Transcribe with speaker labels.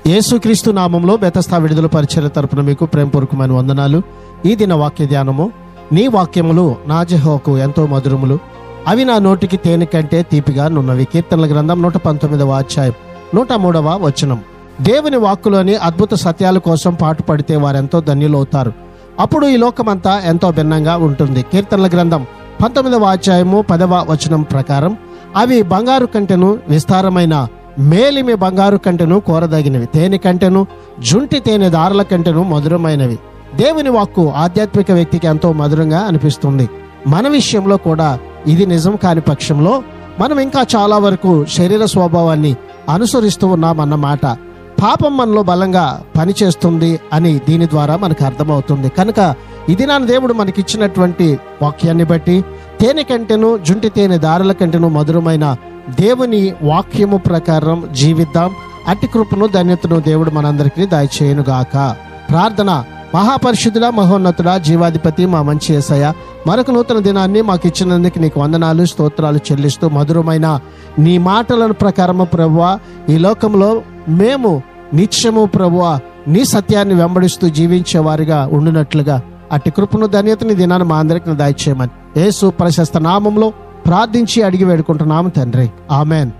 Speaker 1: యేసుక్రీస్తు నామంలో బెతస్తా విడుదల పరిచర్య తరపున మీకు ప్రేమపూర్వకమైన వందనాలు. ఈ దిన వాక్య ధ్యానము. నీ వాక్యములు నా యెహోవాకు ఎంతో మధురములు, అవి నా నోటికి తేనె కంటే తీపిగా నున్నవి. కీర్తనల గ్రంథం 119వ అధ్యాయం 103వ వచనం. దేవుని వాక్కులోని అద్భుత సత్యాల కోసం పాటుపడితే వారెంతో ధన్యులవుతారు. అప్పుడు ఈ లోకమంతా ఎంతో భిన్నంగా ఉంటుంది. కీర్తనల గ్రంథం 19వ అధ్యాయము 10వ వచనం ప్రకారం అవి బంగారు కంటెను విస్తారమైన మేలిమి బంగారు కంటెను కోరదగినవి, తేనె కంటెను జుంటి తేనె దారుల కంటెను మధురమైనవి. దేవుని వాక్కు ఆధ్యాత్మిక వ్యక్తికి ఎంతో మధురంగా అనిపిస్తుంది. మన విషయంలో కూడా ఇది నిజం కాని పక్షంలో మనం ఇంకా చాలా వరకు శరీర స్వభావాన్ని అనుసరిస్తూ ఉన్నామన్నమాట. పాపం మనలో బలంగా పనిచేస్తుంది అని దీని ద్వారా మనకు అర్థమవుతుంది. కనుక ఇది నా దేవుడు మనకిచ్చినటువంటి వాక్యాన్ని బట్టి తేనె కంటెను జుంటి తేనె దారుల కంటెను మధురమైన దేవుని వాక్యము ప్రకారం జీవిద్దాం. అట్టి కృపను ధన్యతను దేవుడు మనందరికీ దయచేయునుగాక. ప్రార్థన. మహాపరిశుద్ధుడా, మహోన్నతుడా, జీవాధిపతి, మా మంచి యేసయ్య, మరొక నూతన దినాన్ని మాకు ఇచ్చినందుకు నీకు వందనాలు, స్తోత్రాలు చెల్లిస్తూ మధురమైన నీ మాటలను ప్రకారము ప్రభువా, ఈ లోకంలో మేము నిత్యము ప్రభువా నీ సత్యాన్ని వెంబడిస్తూ జీవించే వారిగా ఉండునట్లుగా అట్టి కృపను ధన్యతని దినాన్ని మా అందరికి దయచేయమని యేసు ప్రశస్త నామంలో ప్రార్థించి అడిగి వేడుకుంటున్నాము తండ్రి. ఆమెన్.